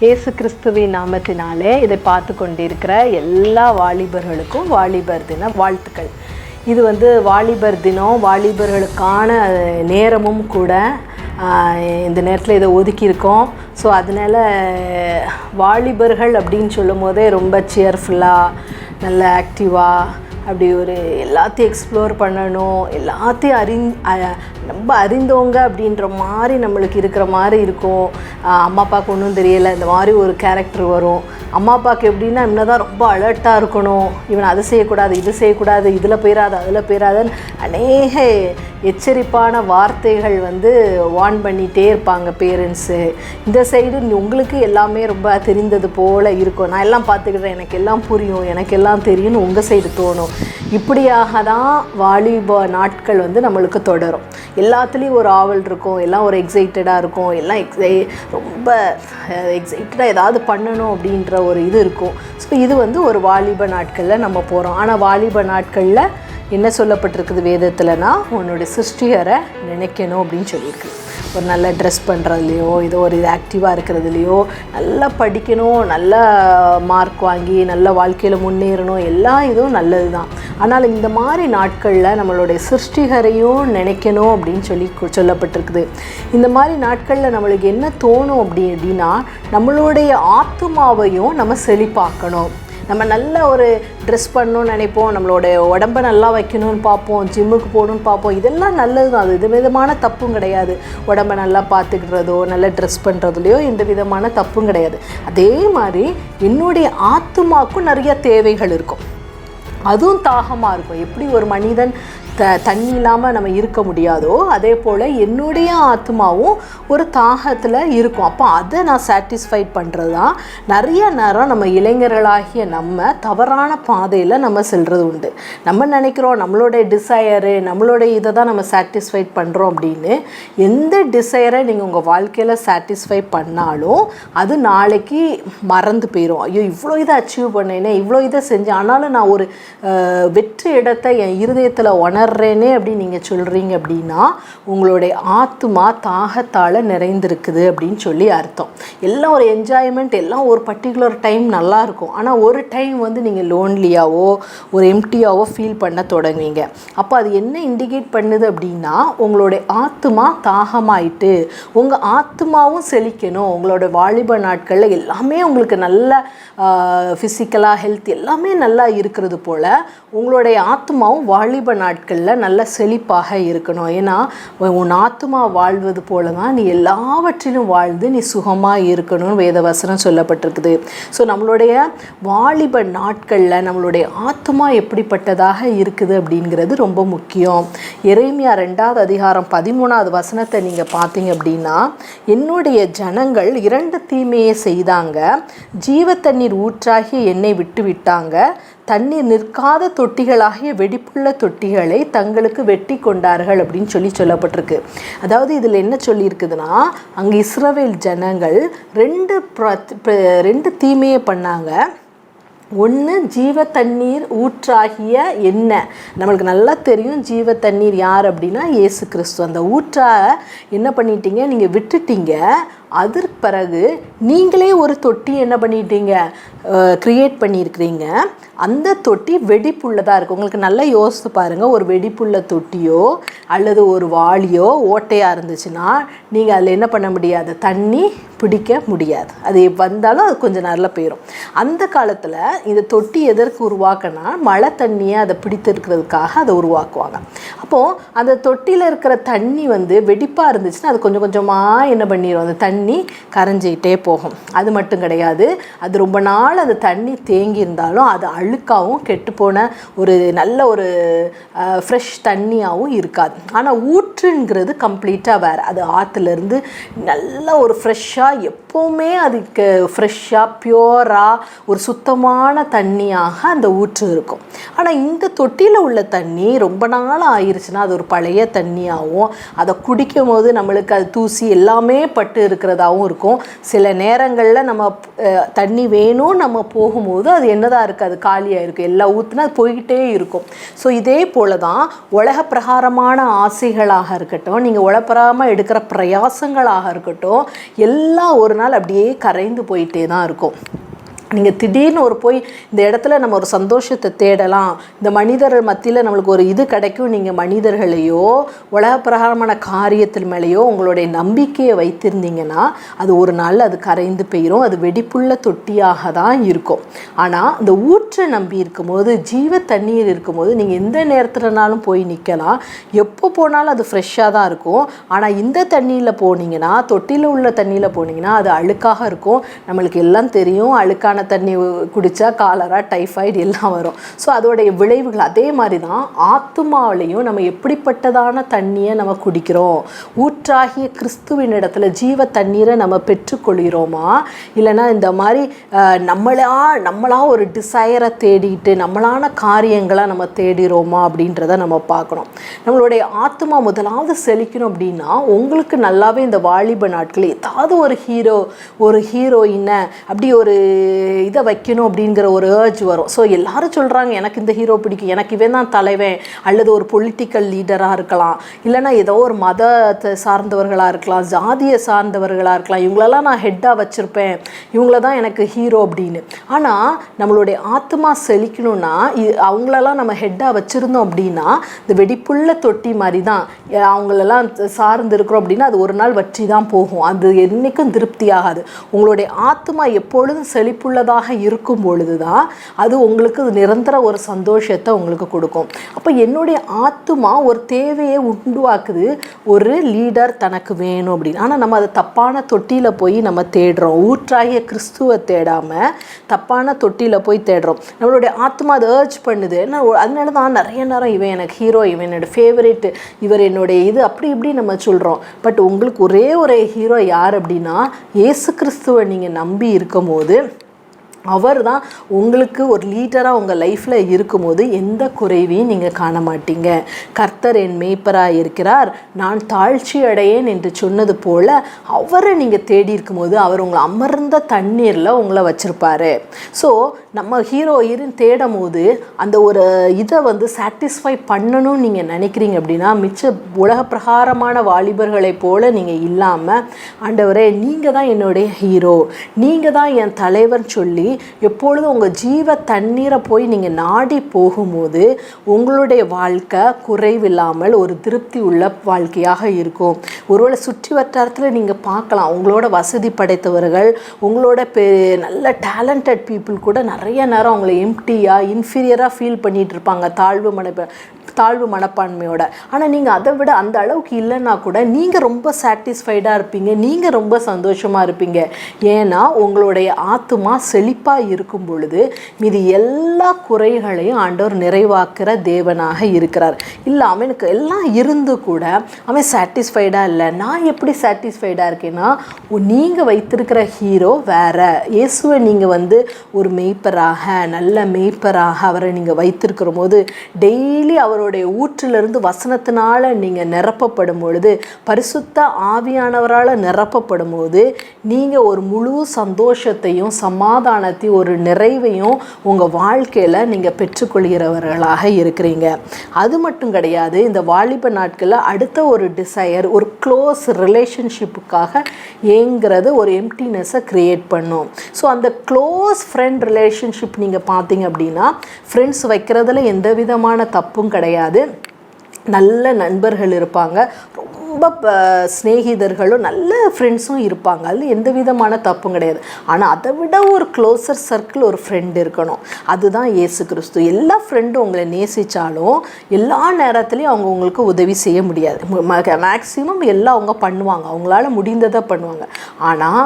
இயேசு கிறிஸ்துவின் நாமத்தினாலே இதை பார்த்து கொண்டிருக்கிற எல்லா வாலிபர்களுக்கும் வாலிபர் தின வாழ்த்துக்கள். இது வாலிபர் தினம், வாலிபர்களுக்கான நேரமும் கூட. இந்த நேரத்தில் இதை ஒதுக்கியிருக்கோம். ஸோ அதனால் வாலிபர்கள் அப்படின்னு சொல்லும் போதே ரொம்ப சியர்ஃபுல்லாக, நல்ல ஆக்டிவாக, அப்படி ஒரு எல்லாத்தையும் எக்ஸ்ப்ளோர் பண்ணணும், எல்லாத்தையும் ரொம்ப அறிந்தவங்க அப்படின்ற மாதிரி நம்மளுக்கு இருக்கிற மாதிரி இருக்கும். அம்மா அப்பாவுக்கு ஒன்றும் தெரியலை, இந்த மாதிரி ஒரு கேரக்டர் வரும். அம்மா அப்பாவுக்கு எப்படின்னா இன்னதான் ரொம்ப அலர்ட்டாக இருக்கணும், இவன் அதை செய்யக்கூடாது, இது செய்யக்கூடாது, இதில் போயிடாது, அதில் போயிடாதுன்னு அநேக எச்சரிப்பான வார்த்தைகள் வார்ன் பண்ணிகிட்டே இருப்பாங்க பேரண்ட்ஸு. இந்த சைடு உங்களுக்கு எல்லாமே ரொம்ப தெரிந்தது போல் இருக்கும், நான் எல்லாம் பார்த்துக்கிட்டேன், எனக்கு எல்லாம் புரியும், எனக்கு எல்லாம் தெரியும்னு உங்கள் சைடு தோணும். இப்படியாக தான் வாலிப நாட்கள் நம்மளுக்கு தொடரும். எல்லாத்துலேயும் ஒரு ஆவல் இருக்கும், எல்லாம் ஒரு எக்ஸைட்டடாக இருக்கும், எல்லாம் ரொம்ப எக்ஸைட்டடாக ஏதாவது பண்ணணும் அப்படின்ற ஒரு இது இருக்கும். ஸோ இது ஒரு வாலிப நாட்களில் நம்ம போகிறோம். ஆனால் வாலிப நாட்களில் என்ன சொல்லப்பட்டிருக்குது வேதத்தில்னா, உன்னுடைய சிருஷ்டிகரை நினைக்கணும் அப்படின்னு சொல்லியிருக்கு. ஒரு நல்ல ட்ரெஸ் பண்ணுறதுலையோ, ஏதோ ஒரு இது ஆக்டிவாக இருக்கிறதுலையோ, நல்லா படிக்கணும், நல்ல மார்க் வாங்கி நல்ல வாழ்க்கையில் முன்னேறணும், எல்லா இதுவும் நல்லது தான். ஆனால் இந்த மாதிரி நாட்களில் நம்மளுடைய சிருஷ்டிகரையும் நினைக்கணும் அப்படின்னு சொல்லப்பட்டிருக்குது. இந்த மாதிரி நாட்களில் நம்மளுக்கு என்ன தோணும் அப்படின்னா, நம்மளுடைய ஆத்துமாவையும் நம்ம செழிப்பாக்கணும். நம்ம நல்ல ஒரு ட்ரெஸ் பண்ணணும்னு நினைப்போம், நம்மளோட உடம்பை நல்லா வைக்கணும்னு பார்ப்போம், ஜிம்முக்கு போகணுன்னு பார்ப்போம், இதெல்லாம் நல்லது தான், அது எந்த விதமான தப்பும் கிடையாது. உடம்பை நல்லா பார்த்துக்கிறதோ, நல்ல ட்ரெஸ் பண்ணுறதுலையோ எந்த விதமான தப்பும் கிடையாது. அதே மாதிரி என்னுடைய ஆத்துமாக்கும் நிறைய தேவைகள் இருக்கும், அதுவும் தாகமாக இருக்கும். எப்படி ஒரு மனிதன் தண்ணி இல்லாமல் நம்ம இருக்க முடியாதோ, அதே போல் என்னுடைய ஆத்மாவும் ஒரு தாகத்தில் இருக்கும். அப்போ அதை நான் சாட்டிஸ்ஃபைட் பண்ணுறது தான் நிறைய நேரம் நம்ம இளைஞர்களாகிய நம்ம தவறான பாதையில் நம்ம செல்வது உண்டு. நம்ம நினைக்கிறோம் நம்மளுடைய டிசையரு, நம்மளுடைய இதை தான் நம்ம சாட்டிஸ்ஃபைட் பண்ணுறோம் அப்படின்னு. எந்த டிசையரை நீங்கள் உங்கள் வாழ்க்கையில் சாட்டிஸ்ஃபை பண்ணாலும் அது நாளைக்கு மறந்து போயிடும். ஐயோ இவ்வளோ இதை அச்சீவ் பண்ணேனே, இவ்வளோ இதை செஞ்சேன், ஆனாலும் நான் ஒரு வெற்றி இடத்தை என் இருதயத்தில் உணர்றேனே அப்படின்னு நீங்கள் சொல்கிறீங்க அப்படின்னா, உங்களுடைய ஆத்மா தாகத்தால் நிறைந்திருக்குது அப்படின்னு சொல்லி அர்த்தம். எல்லாம் ஒரு என்ஜாய்மெண்ட், எல்லாம் ஒரு பர்டிகுலர் டைம் நல்லாயிருக்கும். ஆனால் ஒரு டைம் நீங்கள் லோன்லியாவோ ஒரு எம்டியாவோ ஃபீல் பண்ண தொடங்குவீங்க. அப்போ அது என்ன இண்டிகேட் பண்ணுது அப்படின்னா, உங்களுடைய ஆத்மா தாகமாயிட்டு, உங்கள் ஆத்மாவும் செழிக்கணும். உங்களோட வாலிப நாட்களில் எல்லாமே உங்களுக்கு நல்ல ஃபிசிக்கலாக ஹெல்த் எல்லாமே நல்லா இருக்கிறது போல் உங்களுடைய ஆத்மாவும் வாலிப நாட்களில் நல்ல செழிப்பாக இருக்கணும். ஏன்னா உன் ஆத்மா வாழ்வது போல தான் நீ எல்லாவற்றிலும் வாழ்ந்து நீ சுகமாக இருக்கணும்னு வேதவசனம் சொல்லப்பட்டிருக்குது. ஸோ நம்மளுடைய வாலிப நாட்களில் நம்மளுடைய ஆத்மா எப்படிப்பட்டதாக இருக்குது அப்படிங்கிறது ரொம்ப முக்கியம். எரேமியா 2வது அதிகாரம் 13வது வசனத்தை நீங்கள் பார்த்தீங்க அப்படின்னா, என்னுடைய ஜனங்கள் 2 தீமையை செய்தாங்க, ஜீவ தண்ணீர் ஊற்றாகிய என்னை விட்டு விட்டாங்க, தண்ணீர் நிற்காத தொட்டிகளாகிய வெடிப்புள்ள தொட்டிகளை தங்களுக்கு வெட்டி கொண்டார்கள் அப்படின்னு சொல்லப்பட்டிருக்கு. அதாவது இதில் என்ன சொல்லியிருக்குதுன்னா, அங்கே இஸ்ரவேல் ஜனங்கள் 2 தீமையை பண்ணாங்க. ஒன்று, ஜீவ தண்ணீர் ஊற்றாகிய எண்ணெய். நம்மளுக்கு நல்லா தெரியும் ஜீவ தண்ணீர் யார் அப்படின்னா இயேசு கிறிஸ்து. அந்த ஊற்றா என்ன பண்ணிட்டீங்க, நீங்கள் விட்டுட்டீங்க. அதற்கு பிறகு நீங்களே ஒரு தொட்டி என்ன பண்ணிட்டீங்க, க்ரியேட் பண்ணியிருக்கிறீங்க. அந்த தொட்டி வெடிப்புள்ளதாக இருக்குது. உங்களுக்கு நல்லா யோசித்து பாருங்கள், ஒரு வெடிப்புள்ள தொட்டியோ அல்லது ஒரு வாளியோ ஓட்டையாக இருந்துச்சுன்னா நீங்கள் அதில் என்ன பண்ண முடியாது, தண்ணி பிடிக்க முடியாது. அது வந்தாலும் அது கொஞ்சம் நல்லா போயிடும். அந்த காலத்தில் இந்த தொட்டி எதற்கு உருவாக்கினா, மழை தண்ணியை அதை பிடித்திருக்கிறதுக்காக அதை உருவாக்குவாங்க. அப்போது அந்த தொட்டியில் இருக்கிற தண்ணி வெடிப்பாக இருந்துச்சுன்னா அது கொஞ்சம் கொஞ்சமாக என்ன பண்ணிடும், அந்த தண்ணி கரைஞ்சிக்கிட்டே போகும். அது மட்டும் கிடையாது, அது ரொம்ப நாள் அந்த தண்ணி தேங்கி இருந்தாலும் அது அழுக்காகவும் கெட்டுப்போன ஒரு நல்ல ஒரு ஃப்ரெஷ் தண்ணியாகவும் இருக்காது. ஆனால் ஊற்றுங்கிறது கம்ப்ளீட்டாக வேறு. அது ஆற்றுலேருந்து நல்ல ஒரு ஃப்ரெஷ்ஷாக, எப்போவுமே அதுக்கு ஃப்ரெஷ்ஷாக பியூராக ஒரு சுத்தமான தண்ணியாக அந்த ஊற்று இருக்கும். ஆனால் இந்த தொட்டியில் உள்ள தண்ணி ரொம்ப நாள் ஆயிடுச்சுன்னா அது ஒரு பழைய தண்ணியாகவும், அதை குடிக்கும் போது நம்மளுக்கு அது தூசி எல்லாமே பட்டு இருக்கிறதாகவும் இருக்கும். சில நேரங்களில் நம்ம தண்ணி வேணும் நம்ம போகும்போது அது என்னதான் இருக்குது, அது காலியாக இருக்குது, எல்லாம் ஊற்றுனா அது போய்கிட்டே இருக்கும். ஸோ இதே போல தான் உலக பிரகாரமான ஆசைகளாக இருக்கட்டும், நீங்கள் உலகப்பிரகாரமாக எடுக்கிற பிரயாசங்களாக இருக்கட்டும், எல்லாம் ஒரு நாள் நாள் அப்படியே கரைந்து போயிட்டே தான் இருக்கும். நீங்கள் திடீர்னு போய் இந்த இடத்துல நம்ம ஒரு சந்தோஷத்தை தேடலாம், இந்த மனிதர்கள் மத்தியில் நம்மளுக்கு ஒரு இது கிடைக்கும், நீங்கள் மனிதர்களையோ உலக பிரகாரமான காரியத்தில் மேலேயோ உங்களுடைய நம்பிக்கையை வைத்திருந்தீங்கன்னா அது ஒரு நாள் அது கரைந்து போயிடும். அது வெடிப்புள்ள தொட்டியாக தான் இருக்கும். ஆனால் இந்த ஊற்றை நம்பி இருக்கும்போது, ஜீவ தண்ணீர் இருக்கும்போது நீங்கள் எந்த நேரத்துலனாலும் போய் நிற்கலாம். எப்போ போனாலும் அது ஃப்ரெஷ்ஷாக தான் இருக்கும். ஆனால் இந்த தண்ணியில் போனீங்கன்னா, தொட்டியில் உள்ள தண்ணியில் போனீங்கன்னா அது அழுக்காக இருக்கும். நம்மளுக்கு எல்லாம் தெரியும், அழுக்கான தண்ணி குடித்தா காலரா, டைஃபாய்டு எல்லாம் வரும். ஸோ அதோடைய விளைவுகள் அதே மாதிரி தான் ஆத்துமாவிலையும். நம்ம எப்படிப்பட்டதான தண்ணியை நம்ம குடிக்கிறோம்? ஊற்றாகிய கிறிஸ்துவின் இடத்துல ஜீவ தண்ணீரை நம்ம பெற்றுக்கொள்கிறோமா, இல்லைன்னா இந்த மாதிரி நம்மளா ஒரு டிசைரை தேடிட்டு நம்மளான காரியங்களை நம்ம தேடிறோமா அப்படின்றத நம்ம பார்க்கணும். நம்மளுடைய ஆத்துமா முதலாவது செழிக்கணும் அப்படின்னா, உங்களுக்கு நல்லாவே இந்த வாலிப நாட்கள் ஏதாவது ஒரு ஹீரோயினை அப்படி ஒரு இதை வைக்கணும் அப்படிங்கிற ஒரு ஏர்ஜ் வரும். ஸோ எல்லாரும் சொல்கிறாங்க எனக்கு இந்த ஹீரோ பிடிக்கும், எனக்கு இவன் தான் தலைவன், அல்லது ஒரு பொலிட்டிக்கல் லீடராக இருக்கலாம், இல்லைனா ஏதோ ஒரு மதத்தை சார்ந்தவர்களாக இருக்கலாம், ஜாதியை சார்ந்தவர்களாக இருக்கலாம், இவங்களெல்லாம் நான் ஹெட்டாக வச்சுருப்பேன், இவங்கள தான் எனக்கு ஹீரோ அப்படின்னு. ஆனால் நம்மளுடைய ஆத்மா செழிக்கணும்னா அவங்களெல்லாம் நம்ம ஹெட்டாக வச்சுருந்தோம் அப்படின்னா இந்த வெடிப்புள்ள தொட்டி மாதிரி தான். அவங்களெல்லாம் சார்ந்து இருக்கிறோம் அப்படின்னா அது ஒரு நாள் வற்றி தான் போகும். அது என்றைக்கும் திருப்தி ஆகாது. உங்களுடைய ஆத்மா எப்பொழுதும் செழிப்புள்ளதாக இருக்கும் பொழுது தான் அது உங்களுக்கு நிரந்தர ஒரு சந்தோஷத்தை உங்களுக்கு கொடுக்கும். அப்போ என்னுடைய ஆத்துமா ஒரு தேவையை உண்டுவாக்குது, ஒரு லீடர் தனக்கு வேணும் அப்படின்னு. ஆனால் நம்ம அதை தப்பான தொட்டியில் போய் நம்ம தேடுறோம். ஊற்றாகிய கிறிஸ்துவை தேடாமல் தப்பான தொட்டியில் போய் தேடுறோம். நம்மளுடைய ஆத்மா அதை ஏர்ஜ் பண்ணுது. அதனால தான் நிறைய நேரம் இவன் எனக்கு ஹீரோ, இவன் என்னோட ஃபேவரேட்டு, இவர் என்னுடைய இது, அப்படி இப்படி நம்ம சொல்கிறோம். பட் உங்களுக்கு ஒரே ஹீரோ யார் அப்படின்னா, இயேசு கிறிஸ்துவை நீங்கள் நம்பி இருக்கும் போது அவர் தான் உங்களுக்கு ஒரு லீடராக உங்கள் லைஃப்பில் இருக்கும்போது எந்த குறைவையும் நீங்கள் காண மாட்டீங்க. கர்த்தர் என் மேய்ப்பராக இருக்கிறார், நான் தாழ்ச்சி அடையேன் என்று சொன்னது போல் அவரை நீங்கள் தேடி இருக்கும்போது அவர் உங்களை அமர்ந்த தண்ணீரில் உங்களை வச்சுருப்பார். ஸோ நம்ம ஹீரோயின் தேடும் போது அந்த ஒரு இதை சாட்டிஸ்ஃபை பண்ணணும்னு நீங்கள் நினைக்கிறீங்க அப்படின்னா, மிச்ச உலக பிரகாரமான வாலிபர்களை போல் நீங்கள் இல்லாமல், ஆண்டவரே நீங்கள் தான் என்னுடைய ஹீரோ, நீங்கள் தான் என் தலைவர்னு சொல்லி எப்பொழுதும் உங்கள் ஜீவ தண்ணீரை போய் நீங்கள் நாடி போகும்போது உங்களுடைய வாழ்க்கை குறைவில்லாமல் ஒரு திருப்தி உள்ள வாழ்க்கையாக இருக்கும். ஒருவேளை சுற்றி வட்டாரத்தில் நீங்கள் பார்க்கலாம், உங்களோட வசதி படைத்தவர்கள், உங்களோட நல்ல டேலண்டட் பீப்புள் கூட நிறைய நேரம் அவங்கள எம்டியாக இன்ஃபீரியராக ஃபீல் பண்ணிகிட்டு இருப்பாங்க, தாழ்வு மனப்பான்மையோட. ஆனால் நீங்கள் அதை விட அந்த அளவுக்கு இல்லைன்னா கூட நீங்கள் ரொம்ப சாட்டிஸ்ஃபைடாக இருப்பீங்க, நீங்கள் ரொம்ப சந்தோஷமாக இருப்பீங்க. ஏன்னா உங்களுடைய ஆத்துமா செழிப்பாக இருக்கும் பொழுது மீது எல்லா குறைகளையும் ஆண்டவர் நிறைவாக்குற தேவனாக இருக்கிறார். இல்லை அவனுக்கு எல்லாம் இருந்து கூட அவன் சாட்டிஸ்ஃபைடாக இல்லை. நான் எப்படி சாட்டிஸ்ஃபைடாக இருக்கேன்னா, நீங்கள் வைத்திருக்கிற ஹீரோ வேறு. இயேசுவை நீங்கள் ஒரு மெய்ப்பராக, நல்ல மெய்ப்பராக அவரை நீங்கள் வைத்திருக்கிற போது டெய்லி அவரோட ஊற்றிலிருந்து வசனத்தினால நீங்கள் நிரப்பப்படும் பொழுது, பரிசுத்த ஆவியானவரால் நிரப்பப்படும் போது நீங்கள் ஒரு முழு சந்தோஷத்தையும் சமாதானத்தையும் ஒரு நிறைவையும் உங்கள் வாழ்க்கையில் நீங்கள் பெற்றுக்கொள்கிறவர்களாக இருக்கிறீங்க. அது மட்டும் கிடையாது, இந்த வாலிப நாட்களில் அடுத்த ஒரு டிசையர், ஒரு க்ளோஸ் ரிலேஷன்ஷிப்புக்காக ஏங்கிறது ஒரு எம்டினஸை க்ரியேட் பண்ணும். ஸோ அந்த க்ளோஸ் ஃப்ரெண்ட் ரிலேஷன்ஷிப் நீங்கள் பார்த்தீங்க அப்படின்னா, ஃப்ரெண்ட்ஸ் வைக்கிறதுல எந்த விதமான தப்பும் கிடையாது. நல்ல நண்பர்கள் இருப்பாங்க, ரொம்ப ஸ்நேகிதர்களும் நல்ல ஃப்ரெண்ட்ஸும் இருப்பாங்க, அதில் எந்த விதமான தப்பும் கிடையாது. ஆனால் அதை விட ஒரு க்ளோசர் சர்க்கிள் ஒரு ஃப்ரெண்டு இருக்கணும். அதுதான் இயேசு கிறிஸ்து. எல்லா ஃப்ரெண்டும் உங்களை நேசித்தாலும் எல்லா நேரத்துலையும் அவங்க உங்களுக்கு உதவி செய்ய முடியாது. மேக்ஸிமம் எல்லாம் அவங்க பண்ணுவாங்க, அவங்களால முடிந்ததை பண்ணுவாங்க. ஆனால்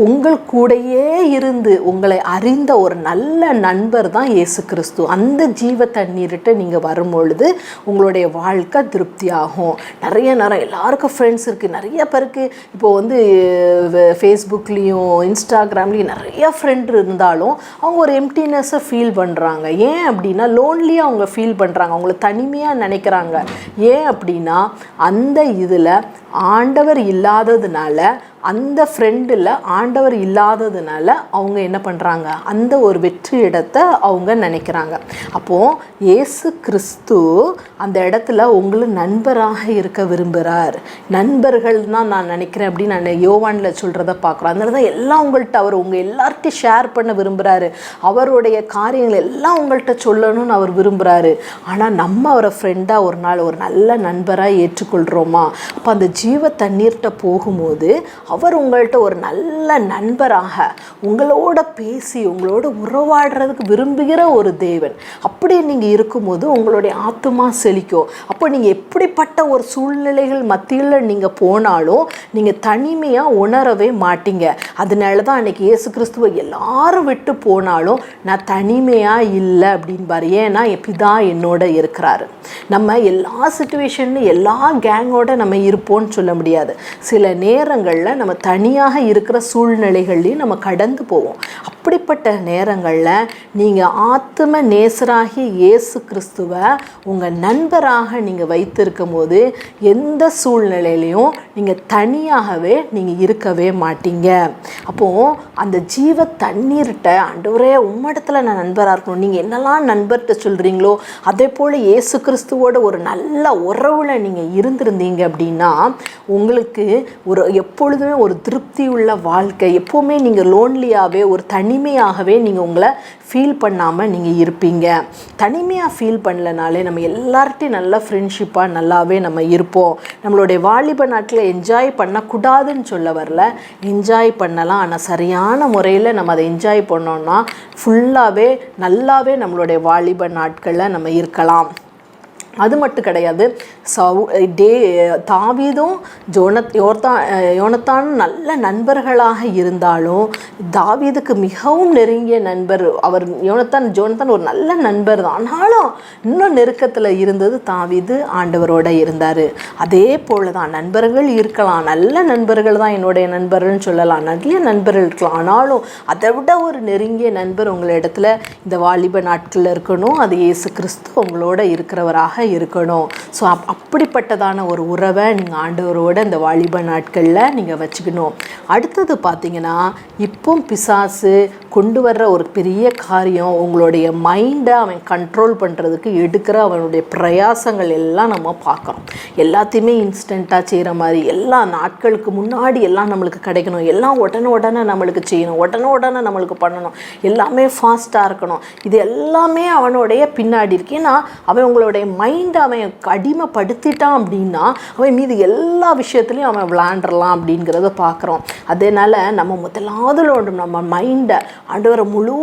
உங்கள் கூடையே இருந்து உங்களை அறிந்த ஒரு நல்ல நண்பர் தான் இயேசு கிறிஸ்து. அந்த ஜீவ தண்ணீர்கிட்ட நீங்கள் வரும்பொழுது உங்களுடைய வாழ்க்கை திருப்தியாகும். நிறைய நேரம் எல்லாருக்கும் ஃப்ரெண்ட்ஸ் இருக்குது. நிறைய பேருக்கு இப்போது ஃபேஸ்புக்லேயும் இன்ஸ்டாகிராம்லேயும் நிறைய ஃப்ரெண்ட் இருந்தாலும் அவங்க ஒரு எம்டினஸை ஃபீல் பண்ணுறாங்க. ஏன் அப்படின்னா, லோன்லியாக அவங்க ஃபீல் பண்ணுறாங்க, அவங்கள தனிமையாக நினைக்கிறாங்க. ஏன் அப்படின்னா, அந்த இதில் ஆண்டவர் இல்லாததுனால அந்த ஃப்ரெண்டில் ஆண்டவர் இல்லாததுனால அவங்க என்ன பண்ணுறாங்க, அந்த ஒரு வெற்றி இடத்தை அவங்க நினைக்கிறாங்க. அப்போது இயேசு கிறிஸ்து அந்த இடத்துல உங்களை நண்பராக இருக்க விரும்புகிறார். நண்பர்கள் தான் நான் நினைக்கிறேன் அப்படின்னு நான் யோவானில் சொல்கிறத பார்க்குறோம். அதனால தான் எல்லாம் உங்கள்கிட்ட அவர் உங்கள் எல்லார்ட்டையும் ஷேர் பண்ண விரும்புகிறாரு. அவருடைய காரியங்கள் எல்லாம் உங்கள்கிட்ட சொல்லணும்னு அவர் விரும்புகிறாரு. ஆனால் நம்ம அவரை ஃப்ரெண்டாக ஒரு நாள் ஒரு நல்ல நண்பராக ஏற்றுக்கொள்கிறோமா? அப்போ அந்த ஜீவ தண்ணீர்கிட்ட போகும்போது அவர் உங்கள்கிட்ட ஒரு நல்ல நண்பராக உங்களோட பேசி உங்களோட உறவாடுறதுக்கு விரும்புகிற ஒரு தேவன். அப்படி நீங்கள் இருக்கும்போது உங்களுடைய ஆத்துமா செழிக்கும். அப்போ நீங்கள் எப்படிப்பட்ட ஒரு சூழ்நிலைகள் மத்தியில் நீங்கள் போனாலும் நீங்கள் தனிமையாக உணரவே மாட்டீங்க. அதனால தான் அன்றைக்கி இயேசு கிறிஸ்துவை எல்லாரும் விட்டு போனாலும் நான் தனிமையாக இல்லை அப்படின்பாரு. ஏன்னா பிதா என்னோட இருக்கிறாரு. நம்ம எல்லா சிச்சுவேஷன்லையும் எல்லா கேங்கோட நம்ம இருப்போம்னு சொல்ல முடியாது. சில நேரங்களில் நம்ம தனியாக இருக்கிற சூழ்நிலைகள்லையும் நம்ம கடந்து போவோம். அப்படிப்பட்ட நேரங்களில் நீங்கள் ஆத்தும நேசராகி இயேசு கிறிஸ்துவை உங்கள் நண்பராக நீங்கள் வைத்திருக்கும் போது எந்த சூழ்நிலையிலையும் நீங்கள் தனியாகவே நீங்கள் இருக்கவே மாட்டீங்க. அப்போது அந்த ஜீவ தண்ணீர்கிட்ட ஆண்டவரே உம்மிடத்தில் நான் நண்பராக இருக்கணும், நீங்கள் என்னெல்லாம் நண்பர்கிட்ட சொல்கிறீங்களோ அதே போல் இயேசு கிறிஸ்துவோட ஒரு நல்ல உறவில் நீங்கள் இருந்திருந்தீங்க அப்படின்னா உங்களுக்கு ஒரு எப்பொழுதுமே ஒரு திருப்தி உள்ள வாழ்க்கை, எப்போவுமே நீங்கள் லோன்லியாகவே ஒரு தனிமையாகவே நீங்கள் உங்களை ஃபீல் பண்ணாமல் நீங்கள் இருப்பீங்க. தனிமையாக ஃபீல் பண்ணலனாலே நம்ம எல்லார்ட்டையும் நல்லா ஃப்ரெண்ட்ஷிப்பாக நல்லாவே நம்ம இருப்போம். நம்மளுடைய வாலிப நாட்டில் என்ஜாய் பண்ணக்கூடாதுன்னு சொல்ல வரல, என்ஜாய் பண்ணலாம். ஆனால் சரியான முறையில் நம்ம அதை என்ஜாய் பண்ணோன்னா ஃபுல்லாகவே நல்லாவே நம்மளுடைய வாலிப நாட்களில் நம்ம இருக்கலாம். அது மட்டும் கிடையாது, தாவீதும் யோனத்தானும் நல்ல நண்பர்களாக இருந்தாலும் தாவீதுக்கு மிகவும் நெருங்கிய நண்பர் அவர் ஜோனத்தான் ஒரு நல்ல நண்பர் தான். ஆனாலும் இன்னும் நெருக்கத்தில் இருந்தது தாவீது ஆண்டவரோட இருந்தார். அதே போல் தான் நண்பர்கள் இருக்கலாம், நல்ல நண்பர்கள் தான் என்னுடைய நண்பர்கள்னு சொல்லலாம், நிறைய நண்பர்கள் இருக்கலாம். ஆனாலும் அதை விட ஒரு நெருங்கிய நண்பர் உங்களிடத்துல இந்த வாலிப நாட்களில் இருக்கணும். அது இயேசு கிறிஸ்து உங்களோட இருக்கிறவராக இருக்கணும். ஸோ அப்படிப்பட்டதான ஒரு உறவை நீங்கள் ஆண்டவரோட இந்த வாலிப நாட்களில் நீங்கள் வச்சுக்கணும். அடுத்தது பார்த்தீங்கன்னா, இப்போ பிசாசு கொண்டு வர்ற ஒரு பெரிய காரியம் உங்களுடைய மைண்டை அவன் கண்ட்ரோல் பண்ணுறதுக்கு எடுக்கிற அவனுடைய பிரயாசங்கள் எல்லாம் நம்ம பார்க்குறோம். எல்லாத்தையுமே இன்ஸ்டண்ட்டாக செய்கிற மாதிரி, எல்லா நாட்களுக்கு முன்னாடி எல்லாம் நம்மளுக்கு கிடைக்கணும், எல்லாம் உடனே நம்மளுக்கு செய்யணும், உடனே நம்மளுக்கு பண்ணணும், எல்லாமே ஃபாஸ்ட்டாக இருக்கணும். இது எல்லாமே அவனுடைய பின்னாடி இருக்கு. ஏன்னா அவன் உங்களுடைய மைண்டை அவன் அடிமைப்படுத்திட்டான் அப்படின்னா அவன் மீது எல்லா விஷயத்துலையும் அவன் விளாண்டுடலாம் அப்படிங்கிறத பார்க்குறோம். அதனால் நம்ம முதலாவது நம்ம மைண்டை ஆண்டவரை முழு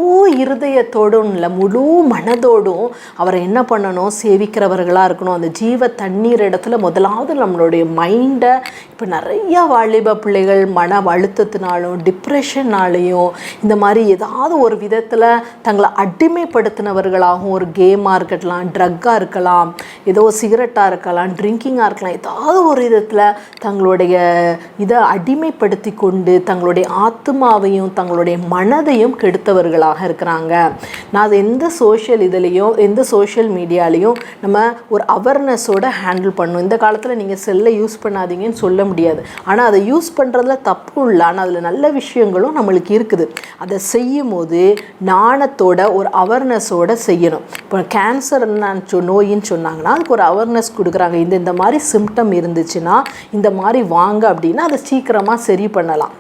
இருதயத்தோடும் இல்லை முழு மனதோடும் அவரை என்ன பண்ணணும், சேவிக்கிறவர்களாக இருக்கணும். அந்த ஜீவ தண்ணீர் இடத்துல முதலாவது நம்மளுடைய மைண்டை, இப்போ நிறையா வாலிப பிள்ளைகள் மன அழுத்தத்தினாலும் டிப்ரெஷன்னாலேயும் இந்த மாதிரி ஏதாவது ஒரு விதத்தில் தங்களை அடிமைப்படுத்தினவர்களாகவும், ஒரு கேமாக இருக்கலாம், ட்ரக்காக இருக்கலாம், ஏதோ சிகரெட்டாக இருக்கலாம், ட்ரிங்கிங்காக இருக்கலாம், ஏதாவது ஒரு விதத்தில் தங்களுடைய இதை அடிமைப்படுத்தி கொண்டு தங்களுடைய ஆத்மாவையும் தங்களுடைய மனதையும் கெடுத்தவர்களாக இருக்கிறாங்க. நான் அது எந்த சோஷியல் மீடியாலையும் நம்ம ஒரு அவேர்னஸோடு ஹேண்டில் பண்ணணும். இந்த காலத்தில் நீங்கள் செல்லை யூஸ் பண்ணாதீங்கன்னு சொல்ல முடியாது, ஆனால் அதை யூஸ் பண்ணுறதுல தப்பு இல்லை. ஆனால் அதில் நல்ல விஷயங்களும் நம்மளுக்கு இருக்குது. அதை செய்யும் போது நாணத்தோட ஒரு அவேர்னஸோடு செய்யணும். இப்போ கேன்சர் நோயின்னு சொன்னாங்கன்னா அதுக்கு ஒரு அவேர்னஸ் கொடுக்குறாங்க. இந்த மாதிரி சிம்டம் இருந்துச்சுன்னா இந்த மாதிரி வாங்க அப்படின்னா அதை சீக்கிரமாக சரி பண்ணலாம்.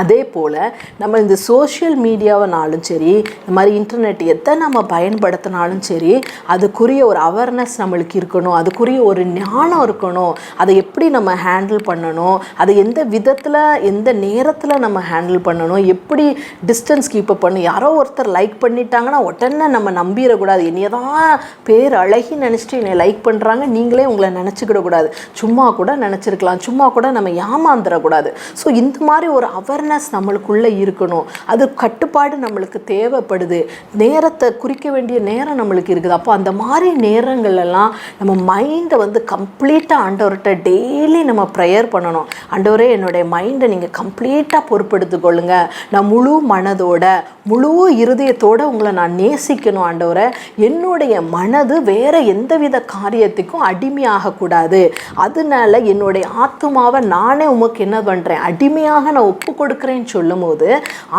அதே போல் நம்ம இந்த சோஷியல் மீடியாவினாலும் சரி, இந்த மாதிரி இன்டர்நெட் எதை நம்ம பயன்படுத்தினாலும் சரி, அதுக்குரிய ஒரு அவேர்னஸ் நம்மளுக்கு இருக்கணும், அதுக்குரிய ஒரு ஞானம் இருக்கணும். அதை எப்படி நம்ம ஹேண்டில் பண்ணணும், அதை எந்த விதத்தில் எந்த நேரத்தில் நம்ம ஹேண்டில் பண்ணணும், எப்படி டிஸ்டன்ஸ் கீப்பப் பண்ணணும். யாரோ ஒருத்தர் லைக் பண்ணிட்டாங்கன்னா உடனே நம்ம நம்பிடக்கூடாது. என்னைய தான் பேர் அழகி நினச்சிட்டு என்னை லைக் பண்ணுறாங்க, நீங்களே உங்களை நினச்சிக்கிடக்கூடாது. சும்மா கூட நினச்சிருக்கலாம், சும்மா கூட நம்ம ஏமாந்துடக்கூடாது. ஸோ இந்த மாதிரி ஒரு அவேர்னஸ் நம்மளுக்குள்ளே இருக்கணும். அது கட்டுப்பாடு நம்மளுக்கு தேவைப்படுது. நேரத்தை குறிக்க வேண்டிய நேரம் நம்மளுக்கு இருக்குது. அப்போ அந்த மாதிரி நேரங்கள்லாம் நம்ம மைண்டை வந்து கம்ப்ளீட்டாக ஆண்டவர்கிட்ட டெய்லி நம்ம ப்ரேயர் பண்ணணும். ஆண்டவரே, என்னுடைய மைண்டை நீங்கள் கம்ப்ளீட்டாக பொறுப்பெடுத்துக் கொள்ளுங்க. நான் முழு மனதோட முழு இருதயத்தோடு உங்களை நான் நேசிக்கணும் ஆண்டவரை. என்னுடைய மனது வேறு எந்தவித காரியத்துக்கும் அடிமையாகக்கூடாது. அதனால என்னுடைய ஆத்துமாவை நானே உமக்கு என்ன பண்ணுறேன், அடிமையாக நான் ஒப்பு கொடுக்குறேன்னு சொல்லும் போது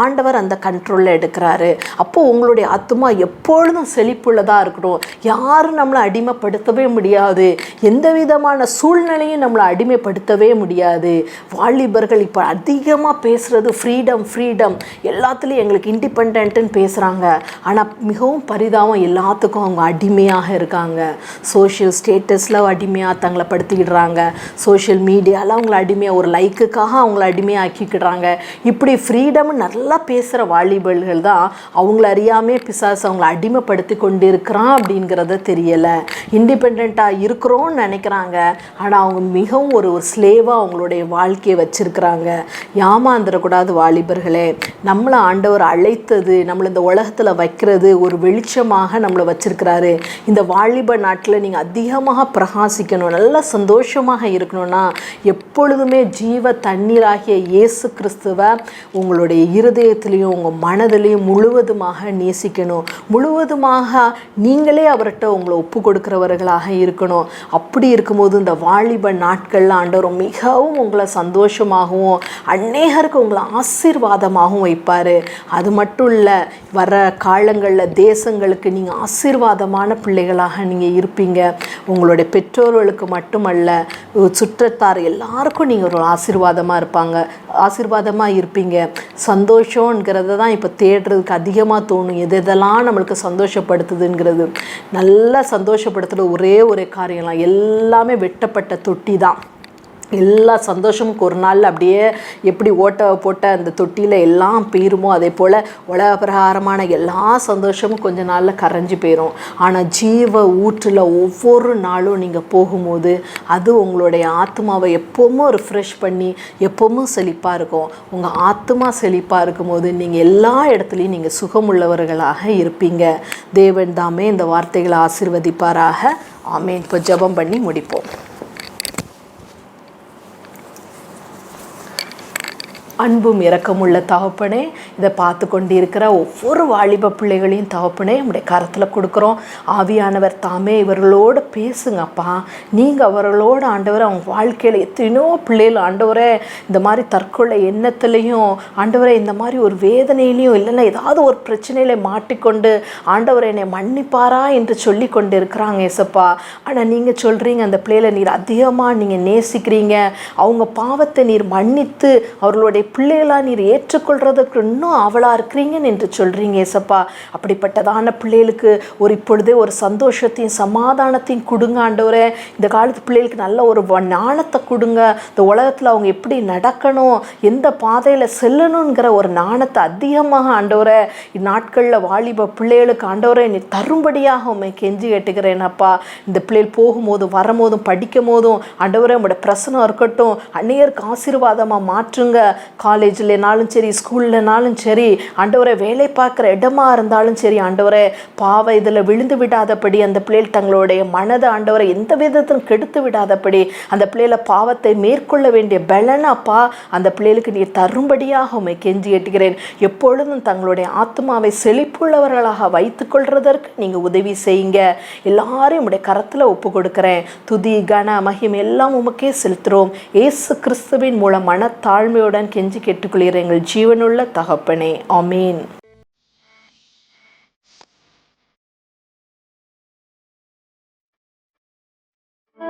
ஆண்டவர் அந்த கண்ட்ரோலில் எடுக்கிறாரு. அப்போது உங்களுடைய ஆத்துமா எப்பொழுதும் செழிப்புள்ளதாக இருக்கணும். யாரும் நம்மளை அடிமைப்படுத்தவே முடியாது. எந்த விதமான சூழ்நிலையும் நம்மளை அடிமைப்படுத்தவே முடியாது. வாலிபர்கள் இப்போ அதிகமாக பேசுகிறது ஃப்ரீடம் ஃப்ரீடம், எல்லாத்துலேயும் எங்களுக்கு இண்டிபெண்ட்டுன்னு பேசுகிறாங்க. ஆனால் மிகவும் பரிதாபம், எல்லாத்துக்கும் அவங்க அடிமையாக இருக்காங்க. சோஷியல் ஸ்டேட்டஸில் அடிமையாக தங்களை படுத்திக்கிடுறாங்க. சோஷியல் மீடியாவில் அவங்கள அடிமையாக, ஒரு லைக்குக்காக அவங்கள அடிமையாக ஆக்கிக்கிடுறாங்க. இப்படி ஃப்ரீடம்னு நல்லா பேசுகிற வாலிபர்கள் தான் அவங்கள அறியாமே பிசாசு அவங்கள அடிமைப்படுத்தி கொண்டு இருக்கிறான் அப்படிங்கிறத தெரியலை. இண்டிபெண்ட்டாக இருக்கிறோன்னு நினைக்கிறாங்க. ஆனால் அவங்க மிகவும் ஒரு ஸ்லேவாக அவங்களுடைய வாழ்க்கையை வச்சுருக்கிறாங்க. ஏமாந்துடக்கூடாது வாலிபர்களே. நம்மளை ஆண்டவர் அழைத்தது, நம்மளை இந்த உலகத்தில் வைக்கிறது ஒரு வெளிச்சமாக நம்மளை வச்சிருக்கிறாரு. இந்த வாலிப நாட்டில் நீங்கள் அதிகமாக பிரகாசிக்கணும், நல்லா சந்தோஷமாக இருக்கணும்னா எப்பொழுதுமே ஜீவ தண்ணீராகிய இயேசு கிறிஸ்துவை உங்களுடைய இருதயத்திலையும் உங்கள் மனதிலையும் முழுவதுமாக நேசிக்கணும். முழுவதுமாக நீங்களே அவர்கிட்ட உங்களை ஒப்பு கொடுக்குறவர்களாக இருக்கணும். அப்படி இருக்கும்போது இந்த வாலிப நாட்களில் ஆண்டவர் மிகவும் உங்களை சந்தோஷமாகவும் அநேகருக்கு உங்களை ஆசீர்வாதமாகவும் வைப்பார். அது மட்டும் இல்லை, வர காலங்களில் தேசங்களுக்கு நீங்கள் ஆசீர்வாதமான பிள்ளைகளாக நீங்கள் இருப்பீங்க. உங்களுடைய பெற்றோர்களுக்கு மட்டுமல்ல, சுற்றத்தார் எல்லாருக்கும் நீங்கள் ஒரு ஆசீர்வாதமாக இருப்பீங்க. சந்தோஷங்கிறத தான் இப்போ தேடுறதுக்கு அதிகமாக தோணும். எதெல்லாம் நம்மளுக்கு சந்தோஷப்படுத்துதுங்கிறது, நல்லா சந்தோஷப்படுத்துகிற ஒரே காரியம்லாம் எல்லாமே வெட்டப்பட்ட தொட்டி தான். எல்லா சந்தோஷமும் ஒரு நாளில் அப்படியே எப்படி ஓட்ட போட்ட அந்த தொட்டியில் எல்லாம் போயிருமோ அதே போல் உலக பிரகாரமான எல்லா சந்தோஷமும் கொஞ்ச நாளில் கரைஞ்சி போயிடும். ஆனால் ஜீவ ஊற்றில் ஒவ்வொரு நாளும் நீங்கள் போகும்போது அது உங்களுடைய ஆத்மாவை எப்போவும் ரிஃப்ரெஷ் பண்ணி எப்போவும் செழிப்பாக இருக்கும். உங்கள் ஆத்மா செழிப்பாக இருக்கும்போது நீங்கள் எல்லா இடத்துலையும் நீங்கள் சுகமுள்ளவர்களாக இருப்பீங்க. தேவன் தாமே இந்த வார்த்தைகளை ஆசீர்வதிப்பாராக. ஆமென். இப்போ ஜெபம் பண்ணி முடிப்போம். அன்பும் இரக்கமுள்ள தகப்பனே, இதை பார்த்து கொண்டிருக்கிற ஒவ்வொரு வாலிப பிள்ளைகளையும் தகப்பனே நம்முடைய கரத்தில் கொடுக்குறோம். ஆவியானவர் தாமே இவர்களோடு பேசுங்கப்பா. நீங்கள் அவர்களோட ஆண்டவரை அவங்க வாழ்க்கையில் எத்தனையோ பிள்ளைகள் ஆண்டவரை இந்த மாதிரி தற்கொலை எண்ணத்துலேயும் ஆண்டவரை இந்த மாதிரி ஒரு வேதனையிலையும் இல்லைன்னா ஏதாவது ஒரு பிரச்சனையில் மாட்டிக்கொண்டு ஆண்டவரை என்னை மன்னிப்பாரா என்று சொல்லி கொண்டு இருக்கிறாங்க ஏசப்பா. ஆனால் நீங்கள் சொல்கிறீங்க அந்த பிள்ளைகளை நீர் அதிகமாக நீங்கள் நேசிக்கிறீங்க. அவங்க பாவத்தை நீர் மன்னித்து அவர்களுடைய பிள்ளைகளாக நீர் ஏற்றுக்கொள்றதுக்கு இன்னும் அவளாக இருக்கிறீங்கன்னு என்று சொல்கிறீங்க ஏசப்பா. அப்படிப்பட்டதான பிள்ளைகளுக்கு இப்பொழுதே ஒரு சந்தோஷத்தையும் சமாதானத்தையும் கொடுங்க ஆண்டவரே. இந்த காலத்து பிள்ளைகளுக்கு நல்ல ஒரு ஞானத்தை கொடுங்க. இந்த உலகத்தில் அவங்க எப்படி நடக்கணும், எந்த பாதையில் செல்லணுங்கிற ஒரு ஞானத்தை அதிகமாக ஆண்டவரை இந்நாட்களில் வாலிப பிள்ளைகளுக்கு ஆண்டவரை நீ தரும்படியாக உண்மை கெஞ்சி கேட்டுக்கிறேனப்பா. இந்த பிள்ளைகள் போகும்போதும் வரும்போதும் படிக்கும் போதும் ஆண்டவரை உங்களோட பிரசனம் இருக்கட்டும். அநேகருக்கு ஆசீர்வாதமாக மாற்றுங்க. காலேஜ்லனாலும் சரி, ஸ்கூல்லனாலும் சரி, ஆண்டவரை வேலை பார்க்குற இடமா இருந்தாலும் சரி, ஆண்டவரை பாவ இதில் விழுந்து விடாதபடி அந்த பிள்ளைகள் தங்களுடைய மனதை ஆண்டவரை எந்த விதத்திலும் கெடுத்து விடாதபடி அந்த பிள்ளைகளை பாவத்தை மேற்கொள்ள வேண்டிய பலனப்பா அந்த பிள்ளைகளுக்கு நீர் தரும்படியாக உண்மை கெஞ்சி கேட்டுக்கிறேன். எப்பொழுதும் தங்களுடைய ஆத்மாவை செழிப்புள்ளவர்களாக வைத்து கொள்றதற்கு நீங்கள் உதவி செய்யுங்க. எல்லாரையும் உடைய கரத்தில் ஒப்பு கொடுக்குறேன். துதி கன மகிமை எல்லாம் உமக்கே செலுத்துகிறோம். இயேசு கிறிஸ்துவின் மூலம் மனத்தாழ்மையுடன் கெஞ்சி கேட்டுக்கொள்கிற எங்கள் ஜீவனுள்ள தகப்பனே. ஆமீன்.